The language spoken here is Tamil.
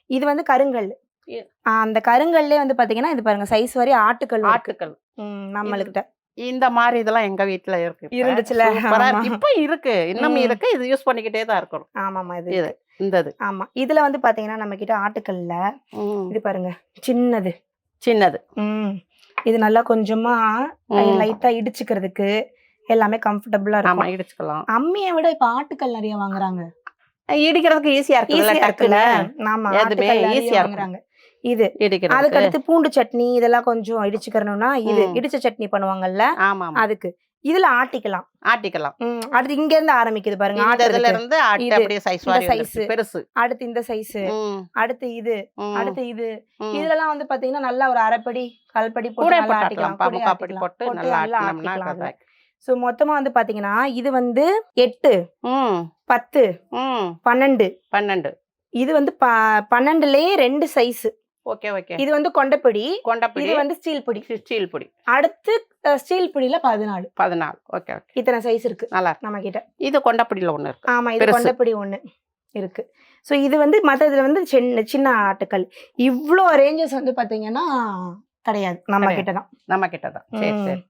இது வந்து கருங்கல். இ- அந்த கருங்கல்லே வந்து பாத்தீங்கன்னா இது பாருங்க சைஸ் வரை ஆட்டுக்கல் இருக்கு. ஆட்டுக்கல் நம்மளுக்கிட்ட இந்த மாதிரி இதெல்லாம் எங்க வீட்டுல இருக்கு. இப்ப. இருந்துச்சுல. சூப்பரா ஆமா. இருக்கு. இப்ப இருக்கு, இன்னும் இருக்கு. இது யூஸ் பண்ணிக்கிட்டே தான் இருக்கணும். ஆமாமா இது இது இருக்கு. இந்த இது ஆமா இதுல வந்து பாத்தீங்கன்னா நம்ம கிட்ட ஆட்டுக்கல்ல ம், இது பாருங்க சின்னது. சின்னது. இது நல்லா கொஞ்சமா ம். லைட்டா இடிச்சுக்கிறதுக்கு எல்லாமே கம்ஃபர்டபுளா ஆமா, இருக்கும். இடிச்சுக்கலாம். அம்மியை விட இப்ப ஆட்டுக்கல் நிறைய வாங்குறாங்க. இடிக்கிறதுக்கு ஈஸியா இருக்குல்ல, ஈஸியா இருக்குல்ல. டக்குன்னு ஆமா எதுவுமே ஆட்டுக்கல் நிறைய ஈஸியா இருக்கும் வாங்குறாங்க. இது இடிக்கிறதுக்கு. அதுக்கடுத்து பூண்டு சட்னி இதெல்லாம் கொஞ்சம் இடிச்சுக்கிறணும்னா இது ம். இடிச்ச சட்னி பண்ணுவாங்கல்ல ஆமா ஆமா, அதுக்கு இதுல ஆட்டிக்கலாம். ஆட்டிக்கலாம். அடுத்து இங்க இருந்து ஆரம்பிக்குது பாருங்க இந்த இதுல ஆட்டுறதுக்கு. இருந்து ஆட்டி இது அப்படியே சைஸ் இந்த வாரி சைஸ், வந்துருச்சு, பெருசு. அடுத்து இந்த சைஸ், ம், அடுத்து இது, ம், அடுத்து இது. ம். இதுலலாம் வந்து பாத்தீங்கன்னா நல்லா ஒரு அரைப்படி கல்படி போட்டு கூட நல்லா போட்டு ஆட்டிக்கலாம். ஆட்டலாம், கூடயே முக்காப்படி ஆட்டிக்கலாம். போட்டு போட்டு நல்லா நல்லா ஆட்டினோம்னா ஆட்டிக்கலாம் அதுல. கரெக்ட். ஸோ மொத்தமா வந்து பாத்தீங்கன்னா இது வந்து 8, ம் 10, ம் 12. 12. இது வந்து 12லயே 2 சைஸ். Okay okay. இது வந்து கொண்டைப்பிடி, கொண்டப்பிடி, இது வந்து ஸ்டீல் பிடி. ஸ்டீல் பொடி அடுத்து ஸ்டீல் பிடியில 14. 14. ஓகே ஓகே, இத்தனை சைஸ் இருக்கு நல்லா இருக்கு. நம்ம கிட்ட. இது கொண்டப்பிடியில ஒண்ணு இருக்கு. ஆமா இது பெருசு. கொண்டைப்பிடி ஒண்ணு இருக்கு. ஸோ இது வந்து மற்றதுல வந்து சின்ன ஆட்டுக்கல். இவ்வளோ ரேஞ்சஸ் வந்து பாத்தீங்கன்னா கிடையாது நம்ம கிடையாது. கிட்ட தான். நம்ம கிட்ட தான். சரி ம். சரி.